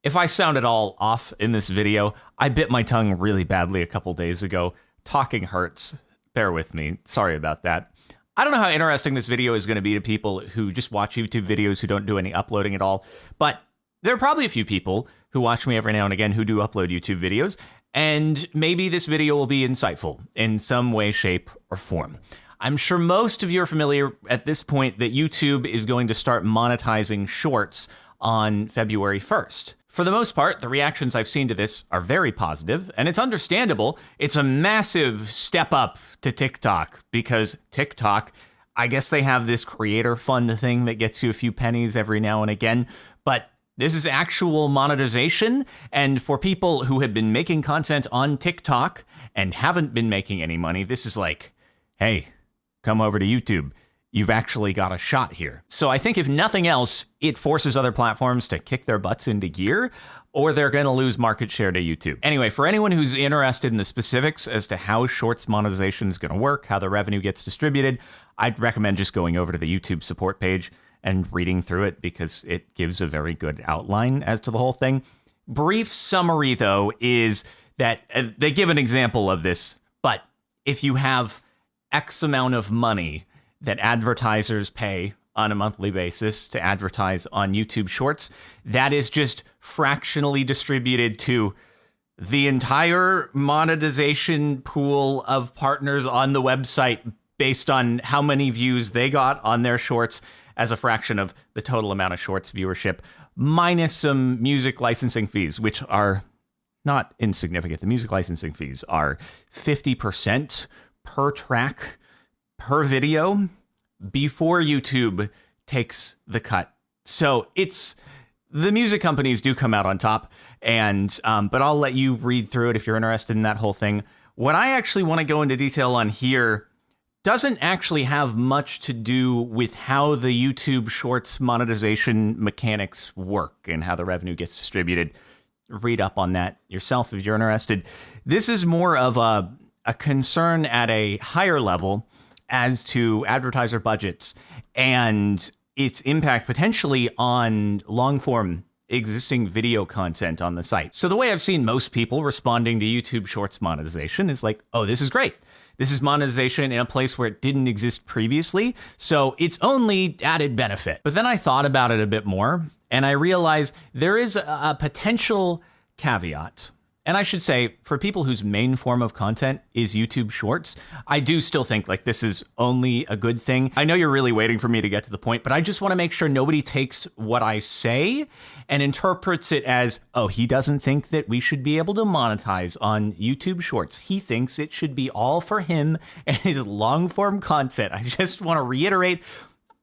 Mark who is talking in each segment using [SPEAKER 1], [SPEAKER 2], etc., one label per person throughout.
[SPEAKER 1] If I sound at all off in this video, I bit my tongue really badly a couple days ago. Talking hurts. Bear with me. Sorry about that. I don't know how interesting this video is going to be to people who just watch YouTube videos who don't do any uploading at all, but there are probably a few people who watch me every now and again who do upload YouTube videos, and maybe this video will be insightful in some way, shape, or form. I'm sure most of you are familiar at this point that YouTube is going to start monetizing shorts on February 1st. For the most part, the reactions I've seen to this are very positive, and it's understandable. It's a massive step up to TikTok because TikTok, I guess they have this creator fund thing that gets you a few pennies every now and again, but this is actual monetization. And for people who have been making content on TikTok and haven't been making any money, this is like, hey, come over to YouTube. You've actually got a shot here. So I think if nothing else, it forces other platforms to kick their butts into gear, or they're going to lose market share to YouTube. Anyway, for anyone who's interested in the specifics as to how Shorts monetization is going to work, how the revenue gets distributed, I'd recommend just going over to the YouTube support page and reading through it because it gives a very good outline as to the whole thing. Brief summary, though, is that they give an example of this, but if you have X amount of money that advertisers pay on a monthly basis to advertise on YouTube Shorts, that is just fractionally distributed to the entire monetization pool of partners on the website based on how many views they got on their shorts as a fraction of the total amount of shorts viewership, minus some music licensing fees, which are not insignificant. The music licensing fees are 50% per track per video before YouTube takes the cut. So it's the music companies do come out on top, and but I'll let you read through it if you're interested in that whole thing. What I actually want to go into detail on here doesn't actually have much to do with how the YouTube Shorts monetization mechanics work and how the revenue gets distributed. Read up on that yourself if you're interested. This is more of a concern at a higher level as to advertiser budgets and its impact potentially on long-form existing video content on the site. So the way I've seen most people responding to YouTube Shorts monetization is like, oh, this is great. This is monetization in a place where it didn't exist previously, so it's only added benefit. But then I thought about it a bit more, and I realized there is a potential caveat. And I should say, for people whose main form of content is YouTube Shorts, I do still think like this is only a good thing. I know you're really waiting for me to get to the point, but I just want to make sure nobody takes what I say and interprets it as, oh, he doesn't think that we should be able to monetize on YouTube Shorts. He thinks it should be all for him and his long form content. I just want to reiterate,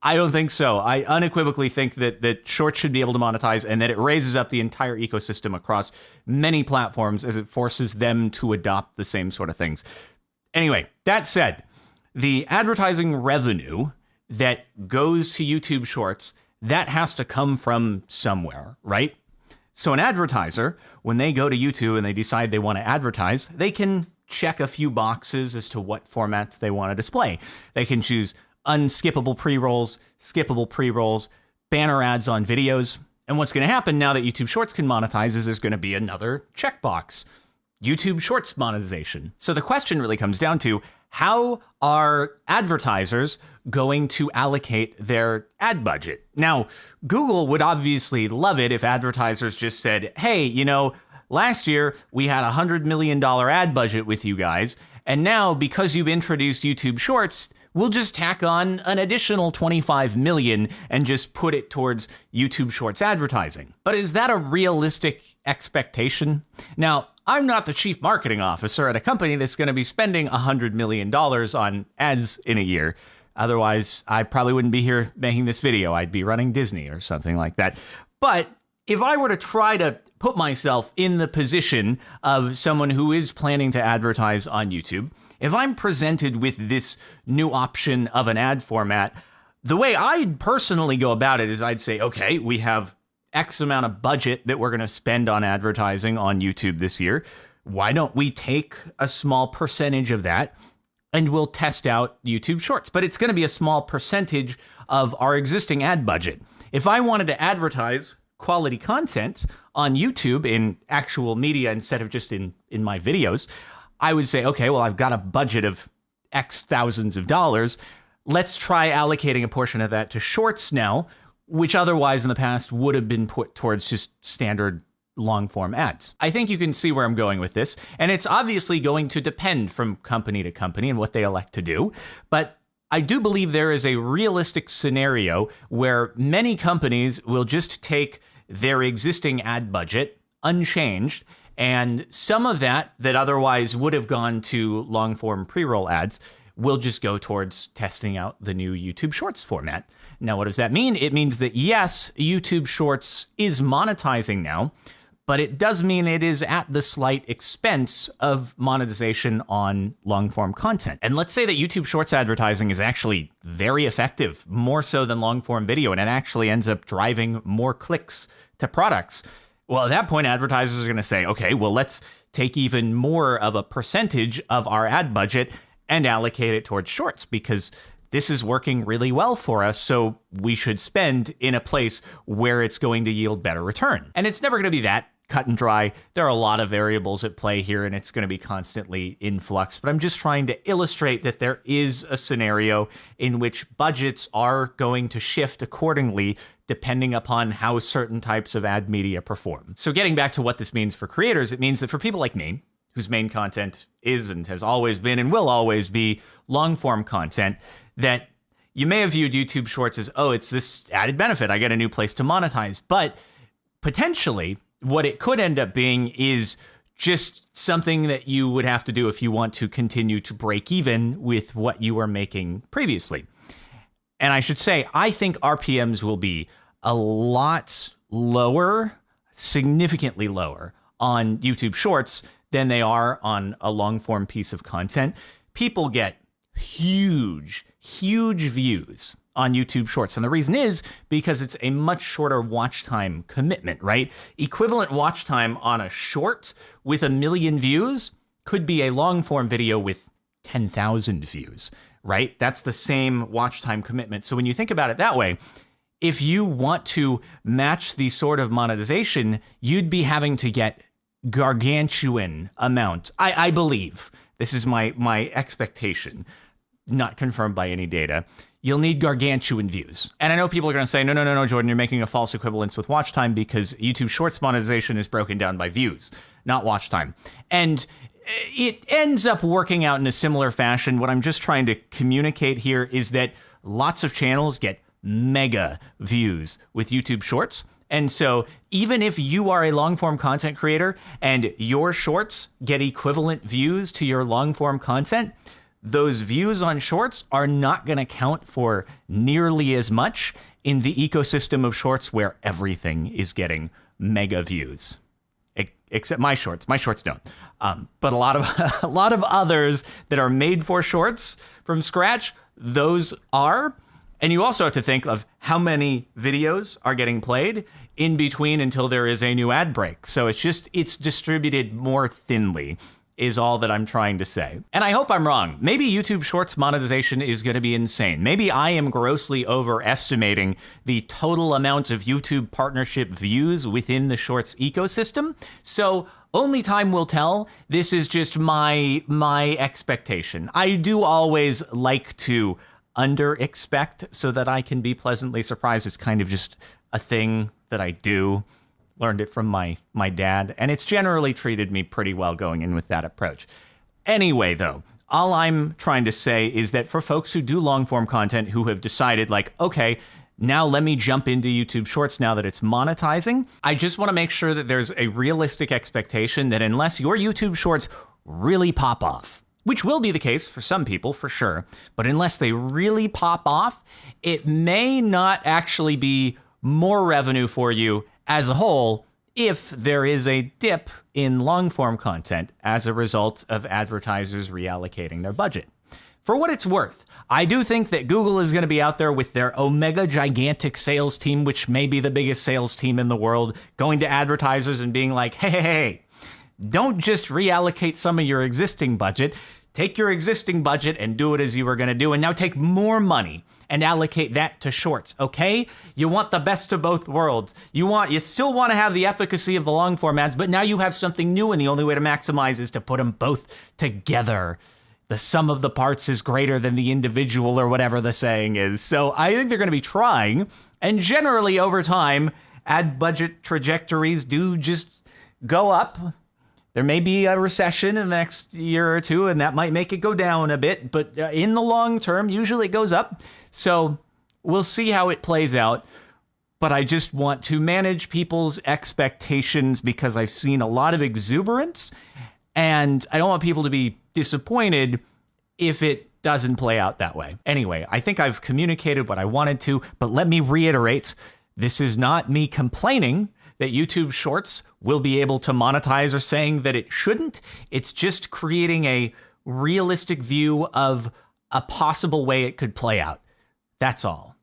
[SPEAKER 1] I don't think so. I unequivocally think that Shorts should be able to monetize and that it raises up the entire ecosystem across many platforms as it forces them to adopt the same sort of things. Anyway, that said, the advertising revenue that goes to YouTube Shorts, that has to come from somewhere, right? So an advertiser, when they go to YouTube and they decide they want to advertise, they can check a few boxes as to what formats they want to display. They can choose unskippable pre-rolls, skippable pre-rolls, banner ads on videos. And what's going to happen now that YouTube Shorts can monetize is there's going to be another checkbox, YouTube Shorts monetization. So the question really comes down to, how are advertisers going to allocate their ad budget? Now, Google would obviously love it if advertisers just said, hey, you know, last year we had a $100 million ad budget with you guys, and now because you've introduced YouTube Shorts, we'll just tack on an additional 25 million and just put it towards YouTube Shorts advertising. But is that a realistic expectation? Now, I'm not the chief marketing officer at a company that's going to be spending $100 million on ads in a year. Otherwise, I probably wouldn't be here making this video. I'd be running Disney or something like that. But if I were to try to put myself in the position of someone who is planning to advertise on YouTube, if I'm presented with this new option of an ad format, the way I'd personally go about it is I'd say, okay, we have X amount of budget that we're going to spend on advertising on YouTube this year. Why don't we take a small percentage of that and we'll test out YouTube Shorts? But it's going to be a small percentage of our existing ad budget. If I wanted to advertise quality content on YouTube in actual media instead of just in my videos, I would say, okay, well, I've got a budget of X thousands of dollars. Let's try allocating a portion of that to shorts now, which otherwise in the past would have been put towards just standard long form ads. I think you can see where I'm going with this, and it's obviously going to depend from company to company and what they elect to do. But I do believe there is a realistic scenario where many companies will just take their existing ad budget unchanged, and some of that otherwise would have gone to long form pre-roll ads will just go towards testing out the new YouTube Shorts format. Now, what does that mean? It means that yes, YouTube Shorts is monetizing now, but it does mean it is at the slight expense of monetization on long-form content. And let's say that YouTube Shorts advertising is actually very effective, more so than long-form video, and it actually ends up driving more clicks to products. Well, at that point, advertisers are going to say, okay, well, let's take even more of a percentage of our ad budget and allocate it towards shorts because this is working really well for us, so we should spend in a place where it's going to yield better return. And it's never going to be that cut and dry. There are a lot of variables at play here, and it's going to be constantly in flux. But I'm just trying to illustrate that there is a scenario in which budgets are going to shift accordingly depending upon how certain types of ad media perform. So getting back to what this means for creators, it means that for people like me, whose main content is and has always been and will always be long-form content, that you may have viewed YouTube Shorts as, oh, it's this added benefit. I get a new place to monetize. But potentially, what it could end up being is just something that you would have to do if you want to continue to break even with what you were making previously. And I should say, I think RPMs will be a lot lower, significantly lower on YouTube Shorts than they are on a long-form piece of content. People get huge views on YouTube Shorts. And the reason is because it's a much shorter watch time commitment, right? Equivalent watch time on a short with 1 million views could be a long-form video with 10,000 views, right? That's the same watch time commitment. So when you think about it that way, if you want to match the sort of monetization, you'd be having to get gargantuan amount. I believe, this is my expectation, not confirmed by any data, you'll need gargantuan views. And I know people are going to say, no, Jordan, you're making a false equivalence with watch time because YouTube Shorts monetization is broken down by views, not watch time. And it ends up working out in a similar fashion. What I'm just trying to communicate here is that lots of channels get mega views with YouTube Shorts. And so even if you are a long-form content creator and your shorts get equivalent views to your long-form content, those views on shorts are not going to count for nearly as much in the ecosystem of shorts where everything is getting mega views. Except my shorts. My shorts don't. But a lot of others that are made for shorts from scratch, those are. And you also have to think of how many videos are getting played in between until there is a new ad break. So it's distributed more thinly is all that I'm trying to say. And I hope I'm wrong. Maybe YouTube Shorts monetization is going to be insane. Maybe I am grossly overestimating the total amount of YouTube partnership views within the Shorts ecosystem. So only time will tell. This is just my expectation. I do always like to under-expect so that I can be pleasantly surprised. It's kind of just a thing that I do. Learned it from my dad, and it's generally treated me pretty well going in with that approach. Anyway, though, all I'm trying to say is that for folks who do long-form content who have decided, like, okay, now let me jump into YouTube Shorts now that it's monetizing, I just want to make sure that there's a realistic expectation that unless your YouTube Shorts really pop off, which will be the case for some people, for sure, but unless they really pop off, it may not actually be more revenue for you as a whole if there is a dip in long-form content as a result of advertisers reallocating their budget. For what it's worth, I do think that Google is going to be out there with their Omega gigantic sales team, which may be the biggest sales team in the world, going to advertisers and being like, hey, don't just reallocate some of your existing budget. Take your existing budget and do it as you were going to do, and now take more money and allocate that to shorts, okay? You want the best of both worlds. You still want to have the efficacy of the long form ads, but now you have something new, and the only way to maximize is to put them both together. The sum of the parts is greater than the individual, or whatever the saying is. So I think they're going to be trying, and generally over time, ad budget trajectories do just go up. There may be a recession in the next year or two, and that might make it go down a bit, but in the long term, usually it goes up. So we'll see how it plays out. But I just want to manage people's expectations because I've seen a lot of exuberance, and I don't want people to be disappointed if it doesn't play out that way. Anyway, I think I've communicated what I wanted to, but let me reiterate, this is not me complaining that YouTube Shorts will be able to monetize or saying that it shouldn't. It's just creating a realistic view of a possible way it could play out. That's all.